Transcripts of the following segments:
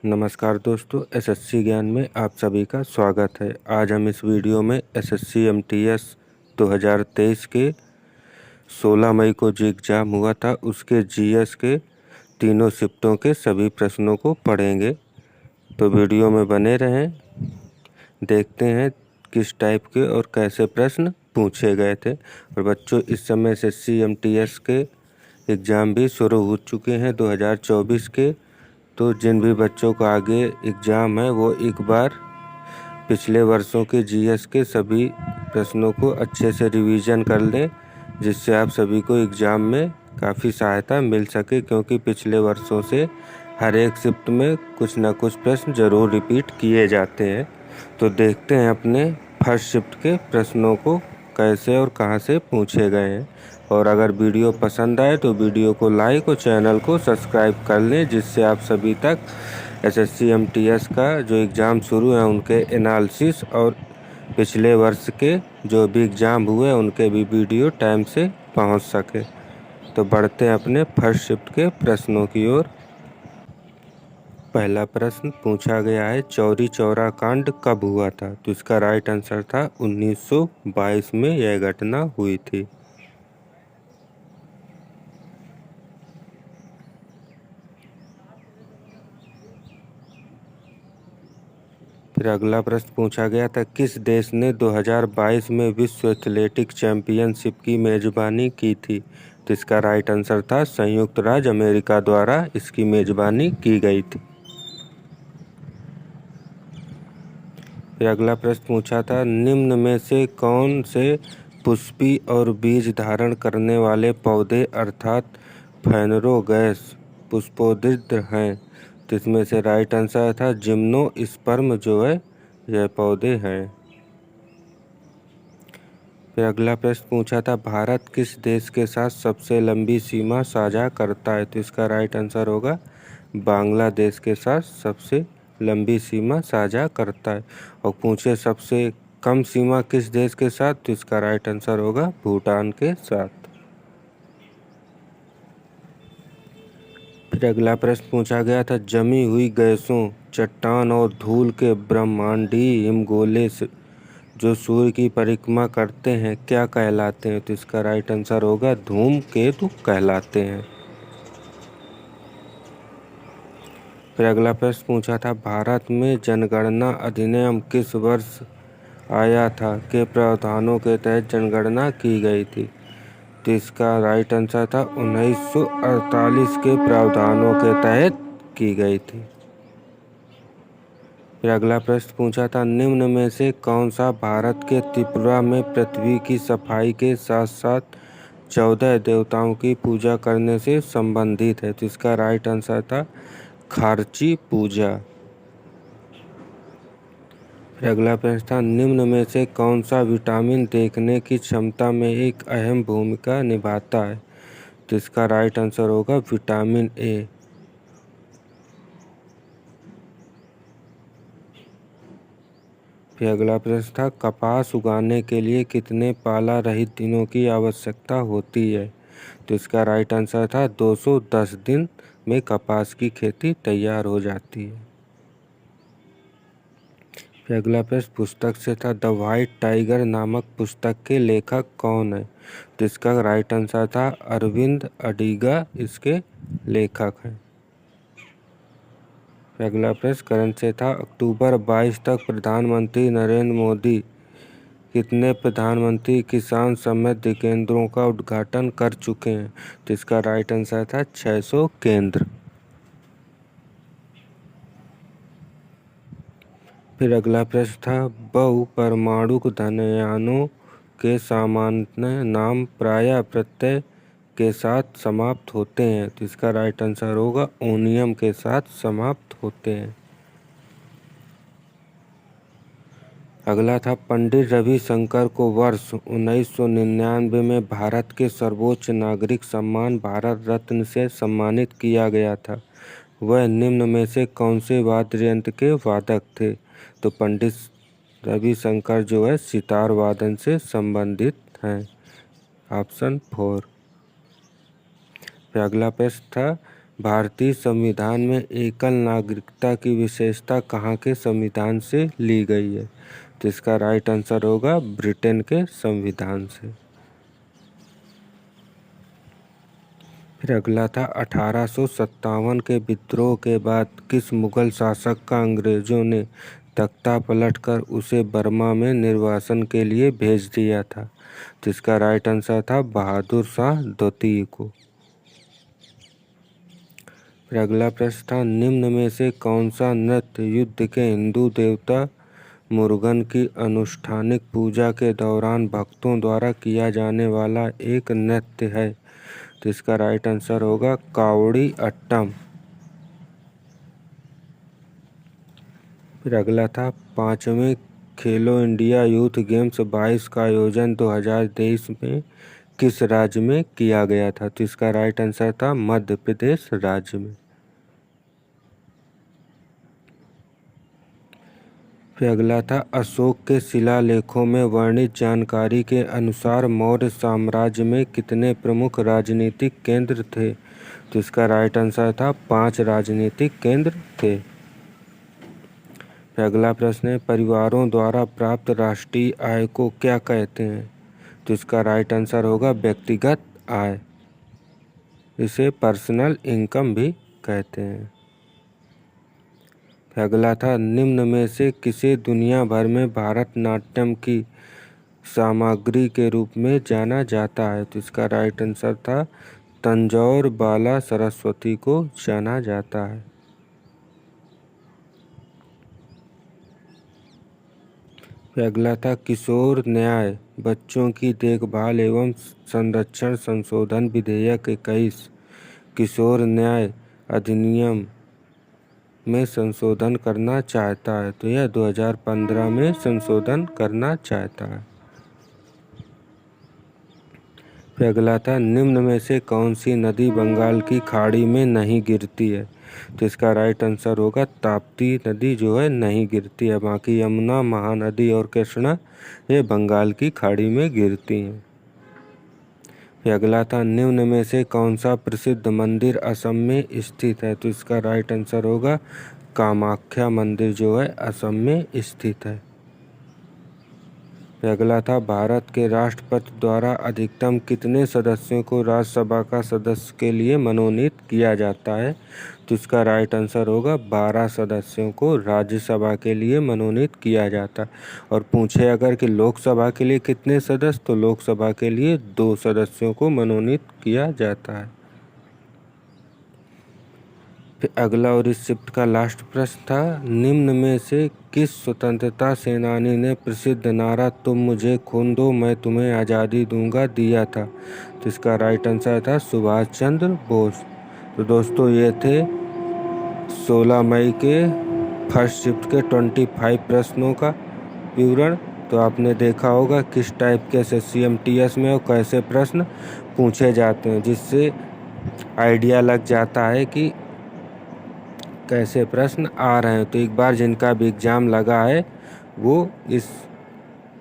नमस्कार दोस्तों, एसएससी ज्ञान में आप सभी का स्वागत है। आज हम इस वीडियो में एसएससी एमटीएस 2023 के 16 मई को जो एग्ज़ाम हुआ था उसके जीएस के तीनों शिफ्टों के सभी प्रश्नों को पढ़ेंगे। तो वीडियो में बने रहें। देखते हैं किस टाइप के और कैसे प्रश्न पूछे गए थे। और बच्चों, इस समय एसएससी एमटीएस के एग्ज़ाम भी शुरू हो चुके हैं 2024 के। तो जिन भी बच्चों का आगे एग्ज़ाम है वो एक बार पिछले वर्षों के जीएस के सभी प्रश्नों को अच्छे से रिवीजन कर लें, जिससे आप सभी को एग्ज़ाम में काफ़ी सहायता मिल सके, क्योंकि पिछले वर्षों से हर एक शिफ्ट में कुछ ना कुछ प्रश्न ज़रूर रिपीट किए जाते हैं। तो देखते हैं अपने फर्स्ट शिफ्ट के प्रश्नों को कैसे और कहां से पूछे गए हैं। और अगर वीडियो पसंद आए तो वीडियो को लाइक और चैनल को सब्सक्राइब कर लें, जिससे आप सभी तक एसएससी एमटीएस का जो एग्ज़ाम शुरू है उनके एनालिसिस और पिछले वर्ष के जो भी एग्ज़ाम हुए उनके भी वीडियो टाइम से पहुंच सके। तो बढ़ते हैं अपने फर्स्ट शिफ्ट के प्रश्नों की ओर। पहला प्रश्न पूछा गया है, चौरी चौरा कांड कब हुआ था? तो इसका राइट आंसर था 1922 में यह घटना हुई थी। फिर अगला प्रश्न पूछा गया था, किस देश ने 2022 में विश्व एथलेटिक चैंपियनशिप की मेजबानी की थी? तो इसका राइट आंसर था संयुक्त राज्य अमेरिका द्वारा इसकी मेजबानी की गई थी। फिर अगला प्रश्न पूछा था, निम्न में से कौन से पुष्पी और बीज धारण करने वाले पौधे अर्थात फेनरोगैस पुष्पोद्भिद हैं? तो इसमें से राइट आंसर था जिम्नोस्पर्म जो है यह पौधे हैं। फिर अगला प्रश्न पूछा था, भारत किस देश के साथ सबसे लंबी सीमा साझा करता है? तो इसका राइट आंसर होगा बांग्लादेश के साथ सबसे लंबी सीमा साझा करता है। और पूछे सबसे कम सीमा किस देश के साथ? तो इसका राइट आंसर होगा भूटान के साथ। फिर अगला प्रश्न पूछा गया था, जमी हुई गैसों, चट्टान और धूल के ब्रह्मांडीय हिमगोले से जो सूर्य की परिक्रमा करते हैं क्या कहलाते हैं? तो इसका राइट आंसर होगा धूमकेतु कहलाते हैं। फिर अगला प्रश्न पूछा था, भारत में जनगणना अधिनियम किस वर्ष आया था के प्रावधानों के तहत जनगणना की गई थी? तो इसका राइट आंसर था 1948 के प्रावधानों के तहत की गई थी। फिर अगला प्रश्न पूछा था, निम्न में से कौन सा भारत के त्रिपुरा में पृथ्वी की सफाई के साथ साथ 14 देवताओं की पूजा करने से संबंधित है? तो इसका राइट आंसर था खार्ची पूजा। फिर अगला प्रश्न था, निम्न में से कौन सा विटामिन देखने की क्षमता में एक अहम भूमिका निभाता है? तो इसका राइट आंसर होगा विटामिन ए। फिर अगला प्रश्न था, कपास उगाने के लिए कितने पाला रहित दिनों की आवश्यकता होती है? तो इसका राइट आंसर था 210 दिन में कपास की खेती तैयार हो जाती है। फिर अगला प्रश्न पुस्तक से था, द व्हाइट टाइगर नामक पुस्तक के लेखक कौन है? तो इसका राइट आंसर था अरविंद अडिगा इसके लेखक हैं। फिर अगला प्रश्न करंट से था, अक्टूबर 22 तक प्रधानमंत्री नरेंद्र मोदी कितने प्रधानमंत्री किसान समृद्धि केंद्रों का उद्घाटन कर चुके हैं? तो इसका राइट आंसर था 600 केंद्र। फिर अगला प्रश्न था, बहुपरमाणुक धनयानों के सामान्य नाम प्रायः प्रत्यय के साथ समाप्त होते हैं? तो इसका राइट आंसर होगा ओनियम के साथ समाप्त होते हैं। अगला था, पंडित रविशंकर को वर्ष 1999 में भारत के सर्वोच्च नागरिक सम्मान भारत रत्न से सम्मानित किया गया था। वह निम्न में से कौन से वाद्य यंत्र के वादक थे? तो पंडित रविशंकर जो है सितार वादन से संबंधित हैं। ऑप्शन 4। फिर अगला प्रश्न था, भारतीय संविधान में एकल नागरिकता की विशेषता कहाँ के संविधान से ली गई है? तो इसका राइट आंसर होगा ब्रिटेन के संविधान से। फिर अगला था 1857 के विद्रोह के बाद किस मुगल शासक का अंग्रेजों ने तख्ता पलटकर उसे बर्मा में निर्वासन के लिए भेज दिया था? तो इसका राइट आंसर था बहादुर शाह द्वितीय को। फिर अगला प्रश्न था निम्न में से कौन सा नृत्य युद्ध के हिंदू देवता मुरुगन की अनुष्ठानिक पूजा के दौरान भक्तों द्वारा किया जाने वाला एक नृत्य है? तो इसका राइट आंसर होगा कावड़ी अट्टम। फिर अगला था 5वें खेलो इंडिया यूथ गेम्स 22 का आयोजन 2023 में किस राज्य में किया गया था? तो इसका राइट आंसर था मध्य प्रदेश राज्य में। फिर अगला था अशोक के शिलालेखों में वर्णित जानकारी के अनुसार मौर्य साम्राज्य में कितने प्रमुख राजनीतिक केंद्र थे? तो इसका राइट आंसर था 5 राजनीतिक केंद्र थे। फिर अगला प्रश्न है परिवारों द्वारा प्राप्त राष्ट्रीय आय को क्या कहते हैं? तो इसका राइट आंसर होगा व्यक्तिगत आय, इसे पर्सनल इनकम भी कहते हैं। अगला था निम्न में से किसे दुनिया भर में भारतनाट्यम की सामग्री के रूप में जाना जाता है? तो इसका राइट आंसर था तंजौर बाला सरस्वती को जाना जाता है। अगला था किशोर न्याय बच्चों की देखभाल एवं संरक्षण संशोधन विधेयक 21 किशोर न्याय अधिनियम में संशोधन करना चाहता है? तो यह 2015 में संशोधन करना चाहता है। फिर अगला था निम्न में से कौन सी नदी बंगाल की खाड़ी में नहीं गिरती है? तो इसका राइट आंसर होगा ताप्ती नदी जो है नहीं गिरती है, बाकी यमुना महानदी और कृष्णा ये बंगाल की खाड़ी में गिरती हैं। फिर अगला था निम्न में से कौन सा प्रसिद्ध मंदिर असम में स्थित है? तो इसका राइट आंसर होगा कामाख्या मंदिर जो है असम में स्थित है। फिर अगला था भारत के राष्ट्रपति द्वारा अधिकतम कितने सदस्यों को राज्यसभा का सदस्य के लिए मनोनीत किया जाता है? तो इसका राइट आंसर होगा 12 सदस्यों को राज्यसभा के लिए मनोनीत किया जाता है। और पूछे अगर कि लोकसभा के लिए कितने सदस्य, तो लोकसभा के लिए 2 सदस्यों को मनोनीत किया जाता है। फिर अगला और इस शिफ्ट का लास्ट प्रश्न था निम्न में से किस स्वतंत्रता सेनानी ने प्रसिद्ध नारा तुम मुझे खून दो मैं तुम्हें आज़ादी दूंगा दिया था? तो इसका राइट आंसर था सुभाष चंद्र बोस। तो दोस्तों ये थे 16 मई के फर्स्ट शिफ्ट के 25 प्रश्नों का विवरण। तो आपने देखा होगा किस टाइप के SSC MTS में और कैसे प्रश्न पूछे जाते हैं, जिससे आइडिया लग जाता है कि कैसे प्रश्न आ रहे हैं। तो एक बार जिनका भी एग्ज़ाम लगा है वो इस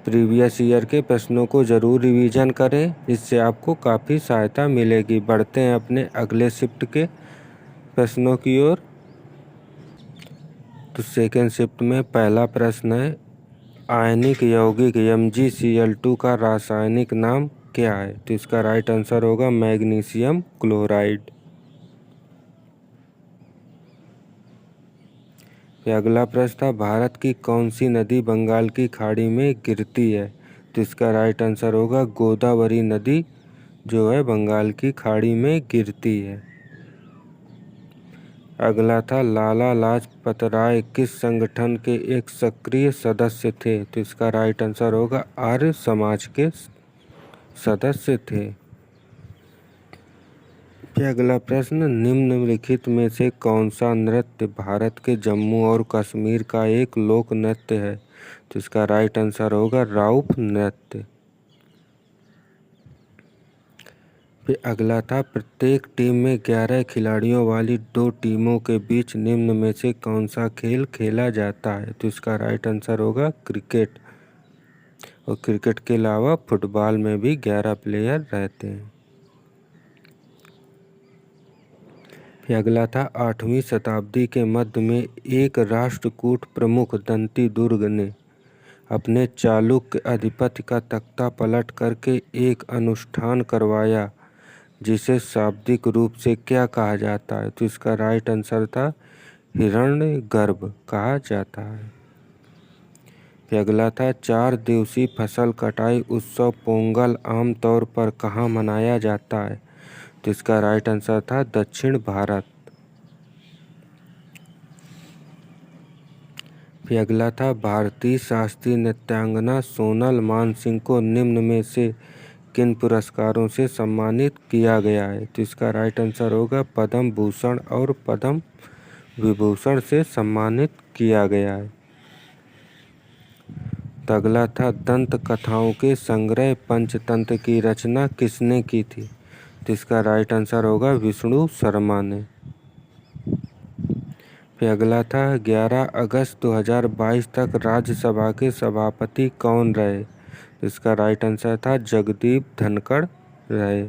प्रीवियस ईयर के प्रश्नों को ज़रूर रिवीजन करें, जिससे आपको काफ़ी सहायता मिलेगी। बढ़ते हैं अपने अगले शिफ्ट के प्रश्नों की ओर। तो सेकेंड शिफ्ट में पहला प्रश्न है आयनिक यौगिक MgCl2 का रासायनिक नाम क्या है? तो इसका राइट आंसर होगा मैग्नीशियम क्लोराइड। अगला प्रश्न था भारत की कौन सी नदी बंगाल की खाड़ी में गिरती है? तो इसका राइट आंसर होगा गोदावरी नदी जो है बंगाल की खाड़ी में गिरती है। अगला था लाला लाजपत राय किस संगठन के एक सक्रिय सदस्य थे? तो इसका राइट आंसर होगा आर्य समाज के सदस्य थे। अगला प्रश्न निम्नलिखित में से कौन सा नृत्य भारत के जम्मू और कश्मीर का एक लोक नृत्य है? तो इसका राइट आंसर होगा राउफ नृत्य। फिर अगला था प्रत्येक टीम में 11 खिलाड़ियों वाली 2 टीमों के बीच निम्न में से कौन सा खेल खेला जाता है? तो इसका राइट आंसर होगा क्रिकेट। और क्रिकेट के अलावा फुटबॉल में भी 11 प्लेयर रहते हैं। फिर अगला था 8वीं शताब्दी के मध्य में एक राष्ट्रकूट प्रमुख दंती दुर्ग ने अपने चालुक्य अधिपति का तख्ता पलट करके एक अनुष्ठान करवाया जिसे शाब्दिक रूप से क्या कहा जाता है? तो इसका राइट आंसर था हिरण्यगर्भ कहा जाता है। फिर अगला था 4 दिवसीय फसल कटाई उत्सव पोंगल आमतौर पर कहाँ मनाया जाता है? तो इसका राइट आंसर था दक्षिण भारत। फिर अगला था भारतीय शास्त्रीय नृत्यांगना सोनल मानसिंह को निम्न में से किन पुरस्कारों से सम्मानित किया गया है? तो इसका राइट आंसर होगा पद्म भूषण और पद्म विभूषण से सम्मानित किया गया है। तो अगला था दंत कथाओं के संग्रह पंचतंत्र की रचना किसने की थी? तो इसका राइट आंसर होगा विष्णु शर्मा ने। फिर अगला था 11 अगस्त 2022 तक राज्यसभा के सभापति कौन रहे? तो इसका राइट आंसर था जगदीप धनखड़ रहे।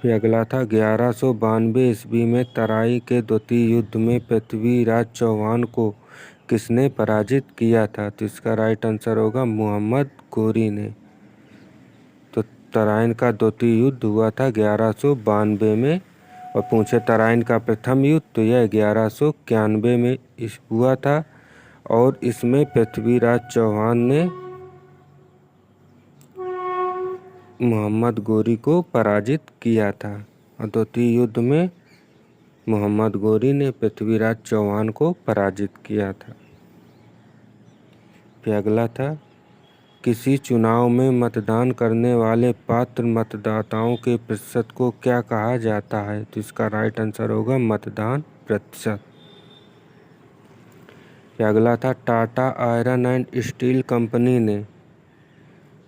फिर अगला था 1192 ईस्वी में तराई के द्वितीय युद्ध में पृथ्वीराज चौहान को किसने पराजित किया था? तो इसका राइट आंसर होगा मोहम्मद गोरी ने। तो तराइन का द्वितीय युद्ध हुआ था 1192 में और पूछे तराइन का प्रथम युद्ध तो यह 1191 में हुआ था और इसमें पृथ्वीराज चौहान ने मोहम्मद गोरी को पराजित किया था और द्वितीय युद्ध में मोहम्मद गोरी ने पृथ्वीराज चौहान को पराजित किया था। फिर अगला था किसी चुनाव में मतदान करने वाले पात्र मतदाताओं के प्रतिशत को क्या कहा जाता है? तो इसका राइट आंसर होगा मतदान प्रतिशत। फिर अगला था Tata iron and steel company ने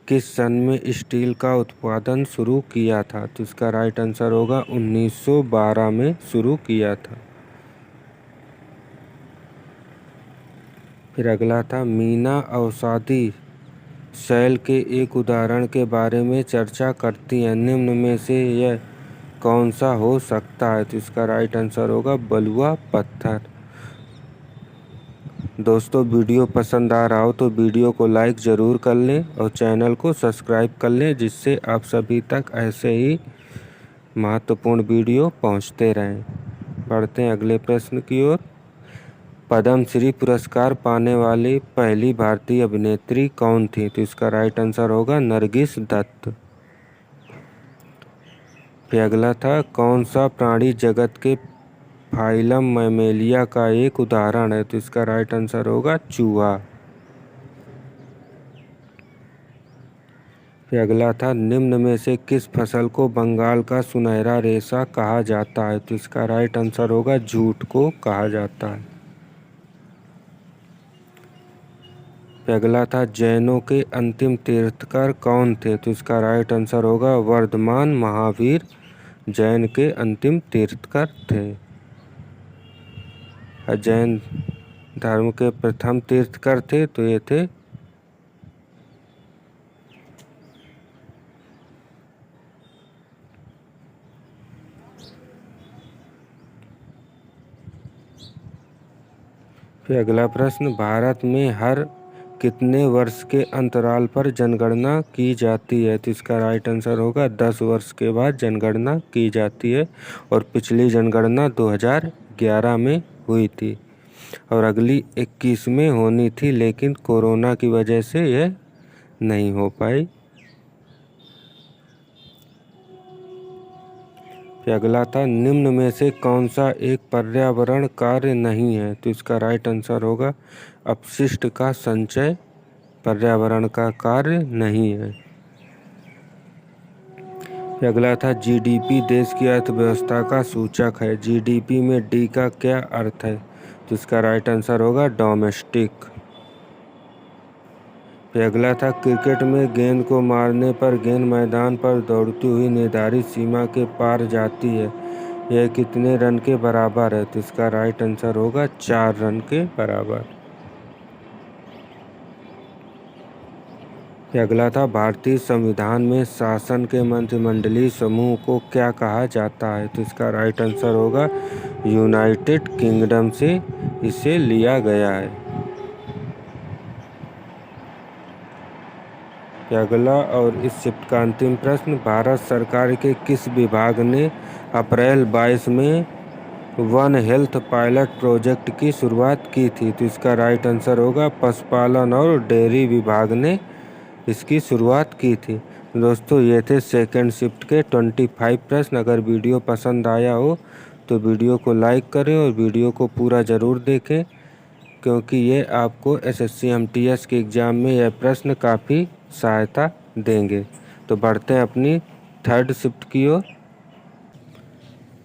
किस सन में स्टील का उत्पादन शुरू किया था? तो इसका राइट आंसर होगा 1912 में शुरू किया था। फिर अगला था मीना अवसादी शैल के एक उदाहरण के बारे में चर्चा करती है निम्न में से यह कौन सा हो सकता है? तो इसका राइट आंसर होगा बलुआ पत्थर। दोस्तों वीडियो पसंद आ रहा हो तो वीडियो को लाइक ज़रूर कर लें और चैनल को सब्सक्राइब कर लें जिससे आप सभी तक ऐसे ही महत्वपूर्ण वीडियो पहुंचते रहें। बढ़ते हैं अगले प्रश्न की ओर। पद्मश्री पुरस्कार पाने वाली पहली भारतीय अभिनेत्री कौन थी? तो इसका राइट आंसर होगा नरगिस दत्त। फिर अगला था कौन सा प्राणी जगत के फाइलम मैमेलिया का एक उदाहरण है? तो इसका राइट आंसर होगा चूहा। फिर अगला था निम्न में से किस फसल को बंगाल का सुनहरा रेशा कहा जाता है? तो इसका राइट आंसर होगा जूट को कहा जाता है। फिर अगला था जैनों के अंतिम तीर्थकर कौन थे? तो इसका राइट आंसर होगा वर्धमान महावीर जैन के अंतिम तीर्थकर थे। जैन धर्म के प्रथम तीर्थकर थे तो ये थे फिर अगला प्रश्न भारत में हर कितने वर्ष के अंतराल पर जनगणना की जाती है? तो इसका राइट आंसर होगा 10 वर्ष के बाद जनगणना की जाती है और पिछली जनगणना 2011 में हुई थी और अगली 21 में होनी थी लेकिन कोरोना की वजह से यह नहीं हो पाई। फिर अगला था निम्न में से कौन सा एक पर्यावरण कार्य नहीं है? तो इसका राइट आंसर होगा अपशिष्ट का संचय पर्यावरण का कार्य नहीं है। फिर अगला था जीडीपी देश की अर्थव्यवस्था का सूचक है। जीडीपी में डी का क्या अर्थ है? तो इसका राइट आंसर होगा डोमेस्टिक। फिर अगला था क्रिकेट में गेंद को मारने पर गेंद मैदान पर दौड़ती हुई निर्धारित सीमा के पार जाती है यह कितने रन के बराबर है? तो इसका राइट आंसर होगा 4 रन के बराबर। फिर अगला था भारतीय संविधान में शासन के मंत्रिमंडलीय समूह को क्या कहा जाता है? तो इसका राइट आंसर होगा यूनाइटेड किंगडम से इसे लिया गया है। फिर अगला और इस शिफ्ट का अंतिम प्रश्न, भारत सरकार के किस विभाग ने अप्रैल 22 में वन हेल्थ पायलट प्रोजेक्ट की शुरुआत की थी? तो इसका राइट आंसर होगा पशुपालन और डेयरी विभाग ने इसकी शुरुआत की थी। दोस्तों ये थे सेकंड शिफ्ट के 25 प्रश्न। अगर वीडियो पसंद आया हो तो वीडियो को लाइक करें और वीडियो को पूरा ज़रूर देखें, क्योंकि ये आपको एसएससी एमटीएस के एग्ज़ाम में यह प्रश्न काफ़ी सहायता देंगे। तो बढ़ते हैं अपनी थर्ड शिफ्ट की ओर।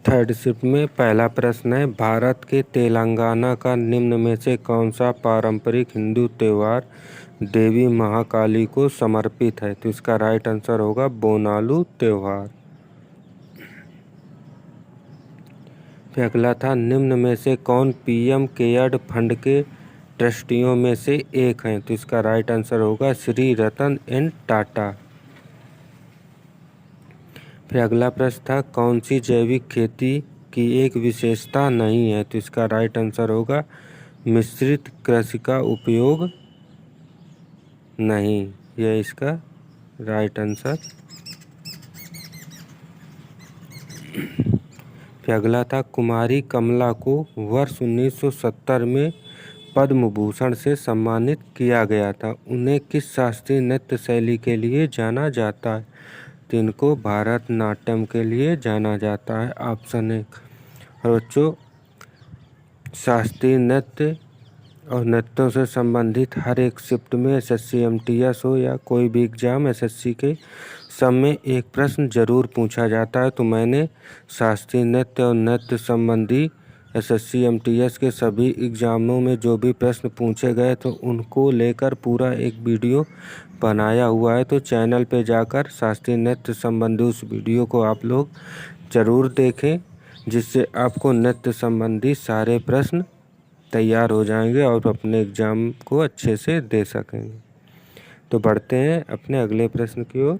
थर्ड शिफ्ट में पहला प्रश्न है, भारत के तेलंगाना का निम्न में से कौन सा पारंपरिक हिंदू त्यौहार देवी महाकाली को समर्पित है? तो इसका राइट आंसर होगा बोनालू त्यौहार। फिर अगला था, निम्न में से कौन पीएम केयर्ड फंड के ट्रस्टियों में से एक हैं? तो इसका राइट आंसर होगा श्री रतन एन टाटा। फिर अगला प्रश्न था, कौन सी जैविक खेती की एक विशेषता नहीं है? तो इसका राइट आंसर होगा मिश्रित कृषि का उपयोग नहीं, यह इसका राइट आंसर। फिर अगला था, कुमारी कमला को वर्ष 1970 में पद्म भूषण से सम्मानित किया गया था। उन्हें किस शास्त्रीय नृत्य शैली के लिए जाना जाता है? तो इनको भारतनाट्यम के लिए जाना जाता है, ऑप्शन 1। और बच्चों शास्त्रीय नृत्य और नृत्यों से संबंधित हर एक शिफ्ट में एसएससी एमटीएस हो या कोई भी एग्ज़ाम एसएससी के सब में एक प्रश्न जरूर पूछा जाता है। तो मैंने शास्त्रीय नृत्य और नृत्य संबंधी एसएससी एमटीएस के सभी एग्ज़ामों में जो भी प्रश्न पूछे गए तो उनको लेकर पूरा एक वीडियो बनाया हुआ है। तो चैनल पे जाकर शास्त्रीय नृत्य संबंधी उस वीडियो को आप लोग ज़रूर देखें, जिससे आपको नृत्य संबंधी सारे प्रश्न तैयार हो जाएंगे और अपने एग्ज़ाम को अच्छे से दे सकेंगे। तो बढ़ते हैं अपने अगले प्रश्न की ओर।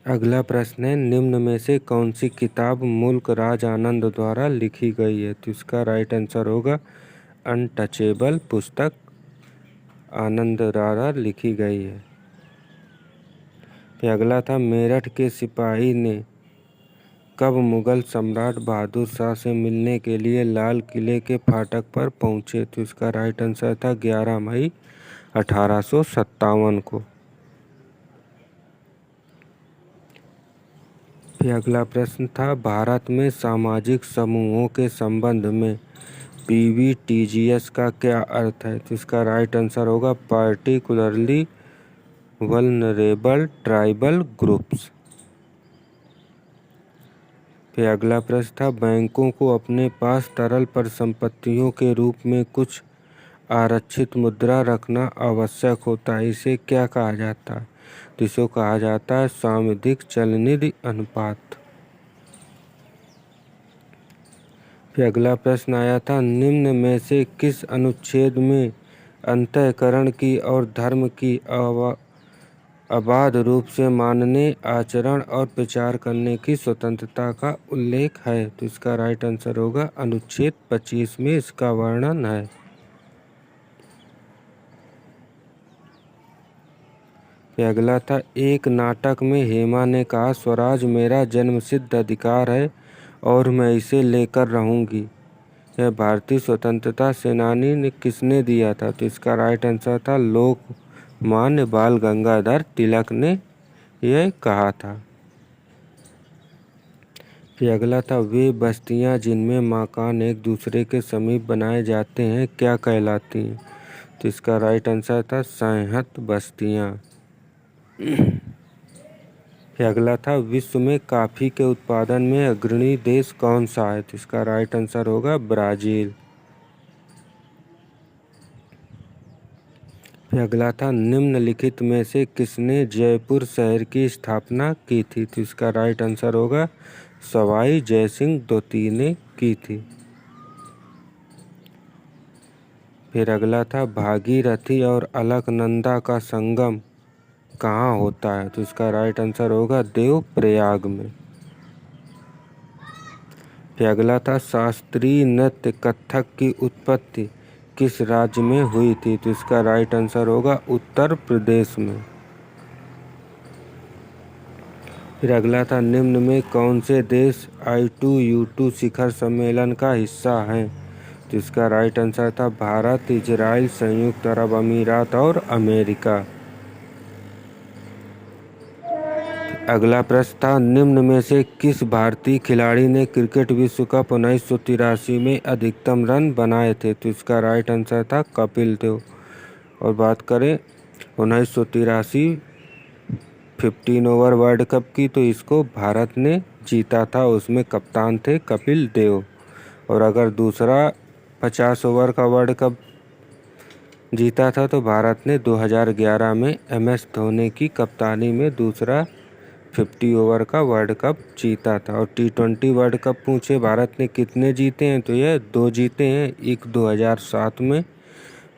अगला प्रश्न है, निम्न में से कौन सी किताब मुल्क राज आनंद द्वारा लिखी गई है? तो इसका राइट आंसर होगा अनटचेबल पुस्तक आनंद द्वारा लिखी गई है। फिर अगला था, मेरठ के सिपाही ने कब मुगल सम्राट बहादुर शाह से मिलने के लिए लाल किले के फाटक पर पहुंचे? तो इसका राइट आंसर था 11 मई 1857 को। फिर अगला प्रश्न था, भारत में सामाजिक समूहों के संबंध में पीवीटीजीएस का क्या अर्थ है? तो इसका राइट आंसर होगा पार्टिकुलरली वल्नरेबल ट्राइबल ग्रुप्स। फिर अगला प्रश्न था, बैंकों को अपने पास तरल परिसंपत्तियों के रूप में कुछ आरक्षित मुद्रा रखना आवश्यक होता है, इसे क्या कहा जाता है? तो इसे कहा जाता है सावधिक चलनिधि अनुपात। फिर अगला प्रश्न आया था, निम्न में से किस अनुच्छेद में अंतःकरण की और धर्म की अबाध रूप से मानने, आचरण और प्रचार करने की स्वतंत्रता का उल्लेख है? तो इसका राइट आंसर होगा अनुच्छेद 25 में इसका वर्णन है। फिर अगला था, एक नाटक में हेमा ने कहा स्वराज मेरा जन्मसिद्ध अधिकार है और मैं इसे लेकर रहूंगी, यह भारतीय स्वतंत्रता सेनानी ने किसने दिया था? तो इसका राइट आंसर था लोकमान्य बाल गंगाधर तिलक ने यह कहा था। फिर अगला था, वे बस्तियां जिनमें मकान एक दूसरे के समीप बनाए जाते हैं क्या कहलाती हैं? तो इसका राइट आंसर था संहत बस्तियां। फिर अगला था, विश्व में कॉफ़ी के उत्पादन में अग्रणी देश कौन सा है? तो इसका राइट आंसर होगा ब्राज़ील। फिर अगला था, निम्नलिखित में से किसने जयपुर शहर की स्थापना की थी? तो इसका राइट आंसर होगा सवाई जयसिंह द्वितीय ने की थी। फिर अगला था भागीरथी और अलकनंदा का संगम कहाँ होता है? तो इसका राइट आंसर होगा देवप्रयाग में। फिर अगला था शास्त्रीय नृत्य कथक की उत्पत्ति किस राज्य में हुई थी? तो इसका राइट आंसर होगा उत्तर प्रदेश में। फिर अगला था निम्न में कौन से देश I2U2 शिखर सम्मेलन का हिस्सा हैं? तो इसका राइट आंसर था भारत, इजराइल, संयुक्त अरब अमीरात और अमेरिका। अगला प्रश्न था निम्न में से किस भारतीय खिलाड़ी ने क्रिकेट विश्व कप 1983 में अधिकतम रन बनाए थे? तो इसका राइट आंसर था कपिल देव। और बात करें 1983 15 ओवर वर्ल्ड कप की, तो इसको भारत ने जीता था, उसमें कप्तान थे कपिल देव। और अगर दूसरा 50 ओवर का वर्ल्ड कप जीता था तो भारत ने 2011 में MS धोनी की कप्तानी में दूसरा 50 ओवर का वर्ल्ड कप जीता था। और T20 वर्ल्ड कप पूछे भारत ने कितने जीते हैं? तो ये 2 जीते हैं। एक 2007 में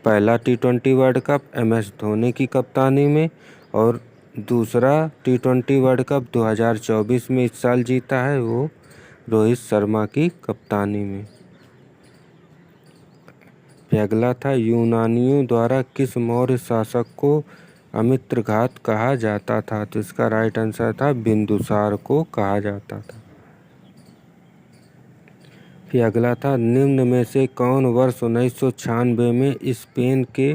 पहला T20 world cup MS Dhoni की कप्तानी में, और दूसरा T20 वर्ल्ड कप 2024 में इस साल जीता है, वो रोहित शर्मा की कप्तानी में। फिर अगला था यूनानियों द्वारा किस मौर्य शासक को अमित्रघात कहा जाता था? तो इसका राइट आंसर था बिंदुसार को कहा जाता था। फिर अगला था निम्न में से कौन वर्ष 1996 में स्पेन के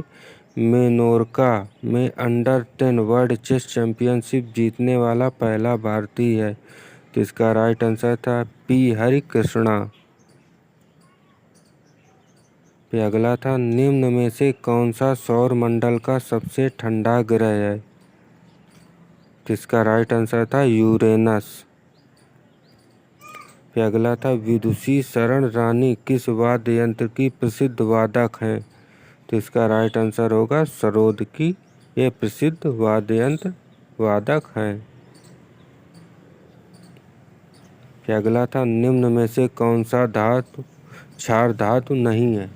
मेनोर्का में अंडर-10 वर्ल्ड चेस चैंपियनशिप जीतने वाला पहला भारतीय है? तो इसका राइट आंसर था P हरिकृष्णा। फिर अगला था निम्न में से कौन सा सौर मंडल का सबसे ठंडा ग्रह है? तो इसका राइट आंसर था यूरेनस। फिर अगला था विदुषी शरण रानी किस वाद्य यंत्र की प्रसिद्ध वादक हैं? तो इसका राइट आंसर होगा सरोद की, ये प्रसिद्ध वाद्य यंत्र वादक हैं। फिर अगला था निम्न में से कौन सा धातु क्षार धातु नहीं है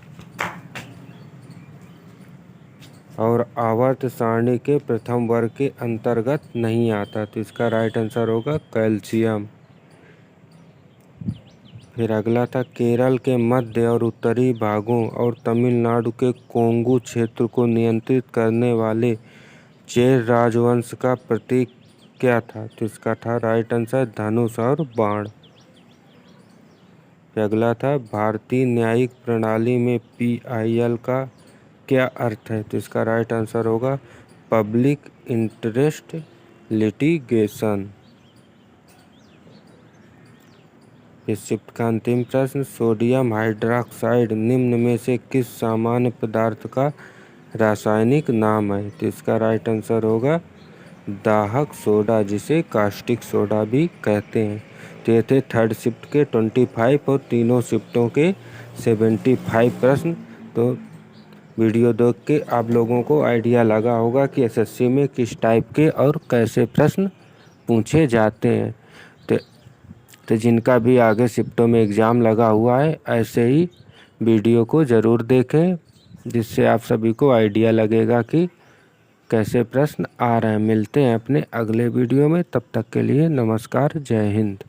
और आवर्त सारणी के प्रथम वर्ग के अंतर्गत नहीं आता? तो इसका राइट आंसर होगा कैल्शियम। फिर अगला था केरल के मध्य और उत्तरी भागों और तमिलनाडु के कोंगू क्षेत्र को नियंत्रित करने वाले चेर राजवंश का प्रतीक क्या था? तो इसका था राइट आंसर धनुष और बाण। फिर अगला था भारतीय न्यायिक प्रणाली में PIL का क्या अर्थ है? तो इसका राइट आंसर होगा पब्लिक इंटरेस्ट लिटिगेशन। इस शिफ्ट का अंतिम प्रश्न सोडियम हाइड्रोक्साइड निम्न में से किस सामान्य पदार्थ का रासायनिक नाम है? तो इसका राइट आंसर होगा दाहक सोडा, जिसे कास्टिक सोडा भी कहते हैं। तो ये थे थर्ड शिफ्ट के 25 और तीनों शिफ्टों के 75 प्रश्न। तो वीडियो देख के आप लोगों को आइडिया लगा होगा कि SSC में किस टाइप के और कैसे प्रश्न पूछे जाते हैं। तो जिनका भी आगे शिफ्टों में एग्ज़ाम लगा हुआ है, ऐसे ही वीडियो को ज़रूर देखें, जिससे आप सभी को आइडिया लगेगा कि कैसे प्रश्न आ रहे हैं। मिलते हैं अपने अगले वीडियो में, तब तक के लिए नमस्कार, जय हिंद।